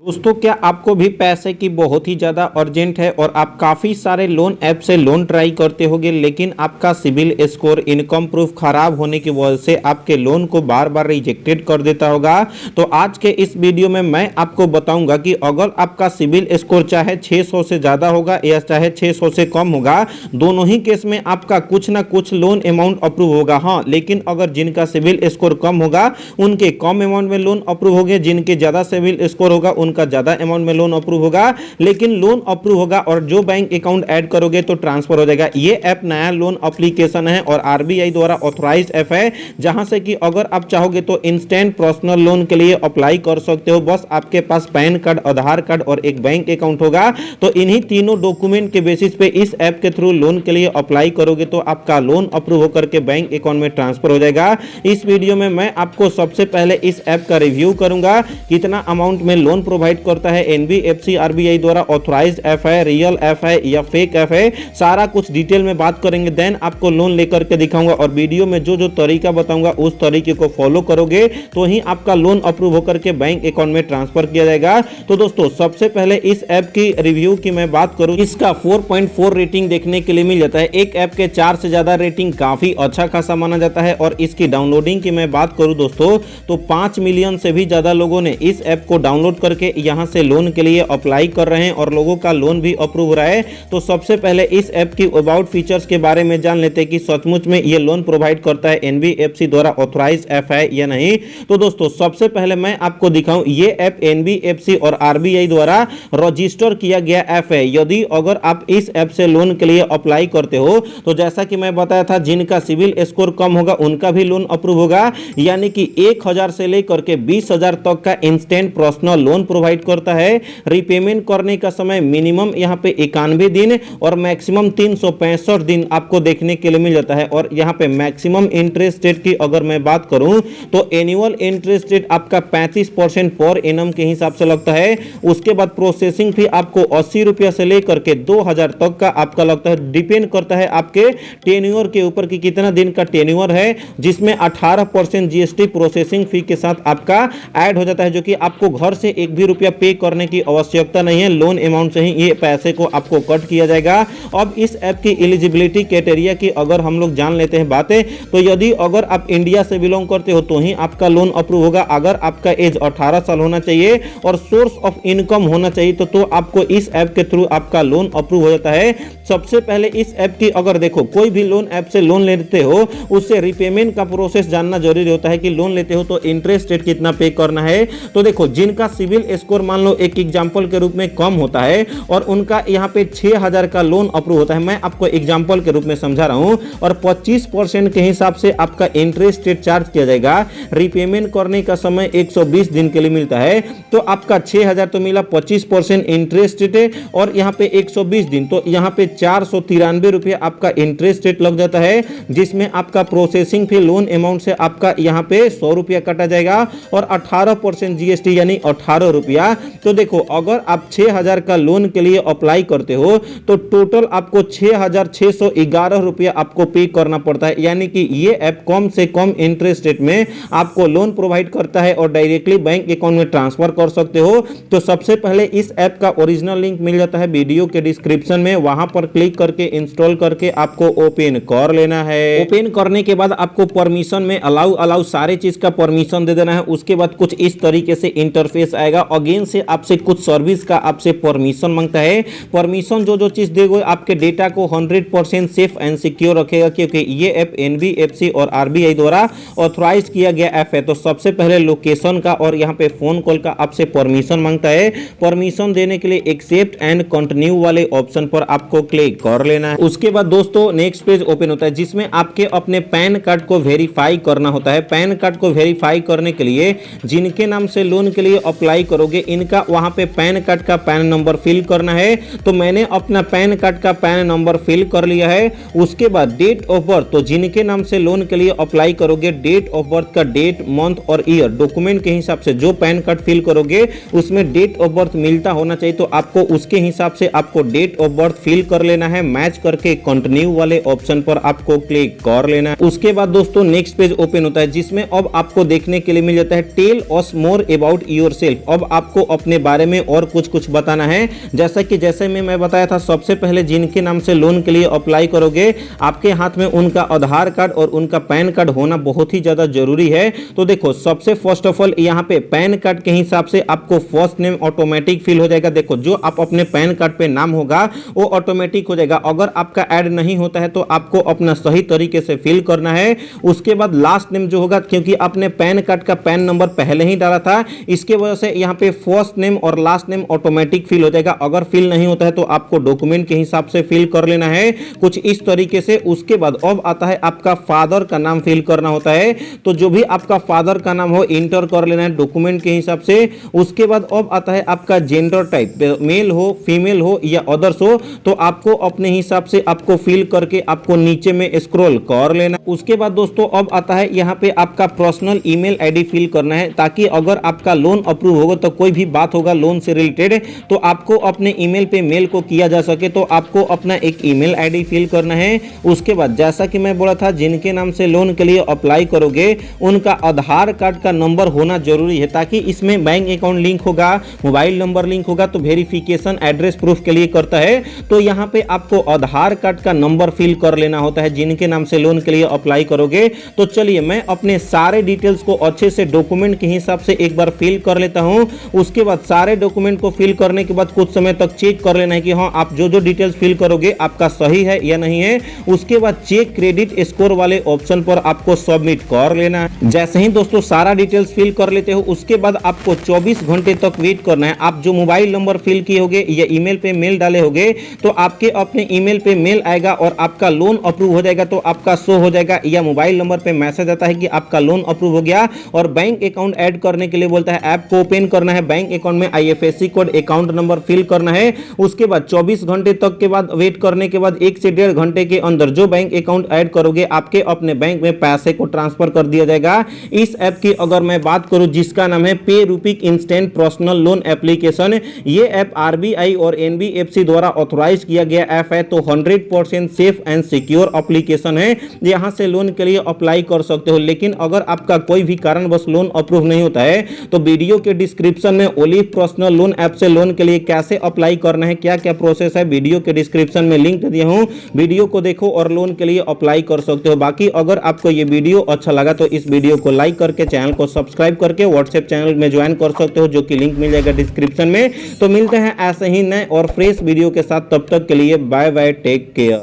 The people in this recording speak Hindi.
दोस्तों, क्या आपको भी पैसे की बहुत ही ज़्यादा अर्जेंट है और आप काफ़ी सारे लोन ऐप से लोन ट्राई करते होंगे, लेकिन आपका सिबिल स्कोर, इनकम प्रूफ खराब होने की वजह से आपके लोन को बार बार रिजेक्टेड कर देता होगा। तो आज के इस वीडियो में मैं आपको बताऊंगा कि अगर आपका सिबिल स्कोर चाहे 600 से ज़्यादा होगा या चाहे 600 से कम होगा, दोनों ही केस में आपका कुछ ना कुछ लोन अमाउंट अप्रूव होगा। हाँ, लेकिन अगर जिनका सिबिल स्कोर कम होगा उनके कम अमाउंट में लोन अप्रूव होंगे, जिनके ज़्यादा सिबिल स्कोर होगा उनका ज्यादा अमाउंट में लोन अप्रूव होगा। लेकिन लोन अप्रूव होगा और जो बैंक अकाउंट ऐड करोगे तो ट्रांसफर हो जाएगा। ये ऐप नया लोन एप्लीकेशन है और आरबीआई द्वारा ऑथराइज्ड ऐप है, जहां से कि अगर आप चाहोगे तो इंस्टेंट पर्सनल लोन के लिए अप्लाई कर सकते हो। बस आपके पास पैन कार्ड, आधार कार्ड और एक बैंक अकाउंट होगा, तो इन्हीं तीनों डॉक्यूमेंट के बेसिस पे इस ऐप के थ्रू लोन के लिए अप्लाई करोगे तो आपका लोन अप्रूव होकर के बैंक अकाउंट में ट्रांसफर हो जाएगा। इस वीडियो में मैं आपको सबसे पहले इस ऐप का रिव्यू करूंगा, कितना अमाउंट में लोन प्रोवाइड करता है, एनबीएफसी आरबीआई द्वारा ऑथराइज्ड ऐप है, रियल ऐप है या फेक ऐप है, सारा कुछ डिटेल में बात करेंगे। देन आपको लोन लेकर के दिखाऊंगा और वीडियो में जो जो तरीका बताऊंगा उस तरीके को फॉलो करोगे तो ही आपका लोन अप्रूव होकर के बैंक अकाउंट में ट्रांसफर किया जाएगा। तो दोस्तों, सबसे पहले इस ऐप की रिव्यू की मैं बात करूं, इसका 4.4 रेटिंग देखने के लिए मिल जाता है। एक ऐप के 4 से ज्यादा रेटिंग काफी अच्छा खासा माना जाता है। और इसकी डाउनलोडिंग की मैं बात करूं दोस्तों, तो 5 मिलियन से भी ज्यादा लोगों ने इस ऐप को डाउनलोड करके यहां से लोन के लिए अप्लाई कर रहे हैं और लोगों का लोन भी अप्रूव हो रहा है। तो सबसे पहले इस ऐप की अबाउट फीचर्स के बारे में जान लेते हैं कि सचमुच में ये लोन प्रोवाइड करता है, एनबीएफसी द्वारा ऑथराइज्ड ऐप है या नहीं। तो दोस्तों, सबसे पहले मैं आपको दिखाऊं, ये ऐप एनबीएफसी और आरबीआई द्वारा रजिस्टर किया गया ऐप है। यदि अगर आप इस ऐप से लोन के लिए अप्लाई करते हो तो जैसा कि मैं बताया था, जिनका सिविल स्कोर कम होगा उनका भी लोन अप्रूव होगा, यानी कि 1000 से लेकर के 20,000 तक का इंस्टेंट पर्सनल लोन प्रोवाइड करता है। रीपेमेंट करने का समय मिनिमम यहां पे 91 दिन और मैक्सिमम 365 दिन आपको देखने के लिए मिल जाता है। और यहां पे मैक्सिमम इंटरेस्ट रेट की अगर मैं बात करूं तो एनुअल इंटरेस्ट रेट आपका 35% पर एनम के हिसाब से लगता है। उसके बाद प्रोसेसिंग फी आपको 80 रुपया से लेकर के 2000 तक का आपका लगता है। डिपेंड करता है आपके टेन्योर के ऊपर कि कितना दिन का टेन्योर है, जिसमें 18% जीएसटी प्रोसेसिंग फी के साथ आपका ऐड हो जाता है, जो कि आपको घर से एक भी रुपया पे करने की आवश्यकता नहीं है। लोन अमाउंट से ही ये पैसे को आपको कट किया जाएगा। अब इस ऐप की एलिजिबिलिटी क्राइटेरिया की अगर हम लोग जान लेते हैं बातें, तो यदि अगर आप इंडिया से बिलोंग करते हो तो ही आपका लोन अप्रूव होगा। अगर आपका एज 18 साल होना चाहिए और सोर्स ऑफ इनकम होना चाहिए तो आपको इस ऐप के थ्रू आपका लोन अप्रूव हो जाता है। सबसे पहले इस ऐप की अगर देखो, कोई भी लोन ऐप से लोन लेते हो उससे रिपेमेंट का प्रोसेस जानना जरूरी होता है कि लोन लेते हो तो इंटरेस्ट रेट कितना पे करना है। तो देखो, जिनका सिविल स्कोर मान लो एक एग्जांपल के रूप में कम होता है और उनका यहां पे 6000 का लोन अप्रूव होता है, मैं आपको एग्जांपल के रूप में समझा रहा हूं, और 25% के हिसाब से आपका इंटरेस्ट रेट चार्ज किया जाएगा। रीपेमेंट करने का समय 120 दिन के लिए मिलता है, तो आपका 6000 तो मिला, 25% इंटरेस्ट रेट और यहां पे 120 दिन, तो यहां पे 493 रुपया आपका इंटरेस्ट रेट लग जाता है, जिसमें आपका प्रोसेसिंग फी लोन अमाउंट से आपका यहां पे 100 रुपया काटा जाएगा और 18% जीएसटी यानी 18 रुपया। तो देखो, अगर आप 6000 का लोन के लिए अप्लाई करते हो तो टोटल आपको 6611 रुपया आपको पे करना पड़ता है, यानी कि ये ऐप कम से कम इंटरेस्ट रेट में आपको लोन प्रोवाइड करता है और डायरेक्टली बैंक अकाउंट में ट्रांसफर कर सकते हो। तो सबसे पहले इस ऐप का ओरिजिनल लिंक मिल जाता है वीडियो के डिस्क्रिप्शन में, वहां पर क्लिक करके इंस्टॉल करके आपको ओपन कर लेना है। ओपन करने के बाद आपको परमिशन में अलाउ सारे चीज का परमिशन दे देना है। उसके बाद कुछ इस तरीके से इंटरफेस आएगा। अगेन से आपसे कुछ सर्विस का आपसे परमिशन मांगता है। परमिशन जो चीज देगा आपके डेटा को 100% सेफ एंड सिक्योर रखेगा, क्योंकि ये ऐप एनबीएफसी और आरबीआई द्वारा ऑथराइज किया गया ऐप है। तो सबसे पहले लोकेशन का और यहाँ पे फोन कॉल का आपसे परमिशन मांगता है। परमिशन देने के लिए एक्सेप्ट एंड कंटिन्यू वाले ऑप्शन पर आपको क्लिक कर लेना है। उसके बाद दोस्तों नेक्स्ट पेज ओपन होता है, जिसमें आपके अपने पैन कार्ड को वेरीफाई करना होता है। पैन कार्ड को वेरीफाई करने के लिए जिनके नाम से लोन के लिए अप्लाई करोगे, इनका वहां पे पैन कार्ड का पैन नंबर फिल करना है। तो मैंने अपना पैन कार्ड का पैन नंबर फिल कर लिया है। उसके बाद डेट ऑफ बर्थ, तो जिनके नाम से लोन के लिए अप्लाई करोगे, डेट ऑफ बर्थ का डेट, मंथ और ईयर डॉक्यूमेंट के हिसाब से जो पैन कार्ड फिल करोगे उसमें डेट ऑफ बर्थ मिलता होना चाहिए, तो आपको उसके हिसाब से आपको डेट ऑफ बर्थ फिल कर लेना है। मैच करके कंटिन्यू वाले ऑप्शन पर आपको क्लिक कर लेना है। उसके बाद दोस्तों नेक्स्ट पेज ओपन होता है, जिसमें अब आपको देखने के लिए मिल जाता है tell us more about yourself. अब आपको अपने बारे में और कुछ बताना है। जैसे मैं बताया था, सबसे पहले जिनके नाम से लोन के लिए अप्लाई करोगे आपके हाथ में उनका आधार कार्ड और उनका पैन कार्ड होना बहुत ही ज़्यादा जरूरी है। तो देखो, सबसे फर्स्ट ऑफ ऑल यहाँ पे पैन कार्ड के हिसाब से आपको फर्स्ट नेम ऑटोमेटिक फिल हो जाएगा। देखो, जो आप अपने पैन कार्ड पे नाम होगा वो ऑटोमेटिक हो जाएगा। अगर आपका ऐड नहीं होता है तो आपको अपना सही तरीके से फिल करना है। उसके बाद लास्ट नेम जो होगा, क्योंकि आपने पैन कार्ड का पैन नंबर पहले ही डाला था, इसके वजह से यहाँ पे फर्स्ट नेम और लास्ट नेम ऑटोमेटिक फिल हो जाएगा। अगर फिल नहीं होता है तो आपको डॉक्यूमेंट के हिसाब से फिल कर लेना है, कुछ इस तरीके से। उसके बाद अब आता है आपका फादर का नाम फिल करना होता है। तो जो भी आपका फादर का नाम हो इंटर कर लेना है डॉक्यूमेंट के हिसाब से। उसके बाद अब आता है आपका जेंडर टाइप, मेल हो, फीमेल हो या अदर्स हो, तो आपको अपने हिसाब से आपको फिल करके आपको नीचे में स्क्रॉल कर लेना। उसके बाद दोस्तों अब आता है यहाँ पे आपका पर्सनल ईमेल आईडी फिल करना है, ताकि अगर आपका लोन अप्रूव होगा तो कोई भी बात होगा लोन से रिलेटेड तो आपको अपने ईमेल पे मेल को किया जा सके। तो आपको अपना एक ईमेल आईडी फिल करना है। उसके बाद जैसा कि मैं बोला था, जिनके नाम से लोन के लिए अप्लाई करोगे उनका आधार कार्ड का नंबर होना जरूरी है, ताकि इसमें बैंक अकाउंट लिंक होगा, मोबाइल नंबर लिंक होगा, तो वेरिफिकेशन एड्रेस प्रूफ के लिए करता है। तो यहाँ पे आपको आधार कार्ड का नंबर फिल कर लेना होता है जिनके नाम से लोन के लिए अप्लाई करोगे। तो चलिए मैं अपने सारे डिटेल्स को अच्छे से डॉक्यूमेंट के हिसाब से एक बार फिल कर लेता हूँ। उसके बाद सारे डॉक्यूमेंट को फिल करने के बाद कुछ समय तक चेक कर लेना है कि हाँ, आप जो डिटेल्स फिल करोगे आपका सही है या नहीं है। उसके बाद चेक क्रेडिट स्कोर वाले ऑप्शन पर आपको सबमिट कर लेना है। जैसे ही दोस्तों सारा डिटेल्स फिल कर लेते हो, उसके बाद आपको 24 घंटे तक वेट करना है। आप जो मोबाइल नंबर फिल किए होगे या ईमेल पे मेल डाले होगे तो आपके अपने ईमेल पे मेल आएगा और आपका लोन अप्रूव हो जाएगा। तो आपका शो हो जाएगा या मोबाइल नंबर पे मैसेज आता है कि आपका लोन अप्रूव हो गया। और बैंक अकाउंट ऐड करने के लिए बोलता है, ऐप को ओपन करना है, बैंक अकाउंट में IFSC code, account number fill करना है। उसके बाद 24 घंटे तक के बाद वेट करने के बाद 1 से 1.5 घंटे के अंदर जो बैंक अकाउंट ऐड करोगे आपके अपने बैंक में पैसे को ट्रांसफर कर दिया जाएगा। इस ऐप की अगर मैं बात करूं जिसका नाम है पे रूपिक इंस्टेंट पर्सनल लोन एप्लीकेशन, ये ऐप RBI और NBFC द्वारा ऑथराइज किया गया ऐप है। तो 100% सेफ एंड सिक्योर एप्लीकेशन है, यहां से लोन के लिए अप्लाई कर सकते हो। लेकिन अगर आपका कोई भी कारणवश लोन अप्रूव नहीं होता है तो वीडियो के डिस्क्रिप्शन में ओलिव पर्सनल लोन ऐप से लोन के लिए कैसे अप्लाई करना है, क्या क्या प्रोसेस है, वीडियो के डिस्क्रिप्शन में लिंक दिया हूं, वीडियो को देखो और लोन के लिए अप्लाई कर सकते हो। बाकी अगर आपको ये वीडियो अच्छा लगा तो इस वीडियो को लाइक करके चैनल को सब्सक्राइब करके व्हाट्सएप चैनल में ज्वाइन कर सकते हो, जो कि लिंक मिल जाएगा डिस्क्रिप्शन में। तो मिलते हैं ऐसे ही नए और फ्रेश वीडियो के साथ, तब तक के लिए बाय बाय, टेक केयर।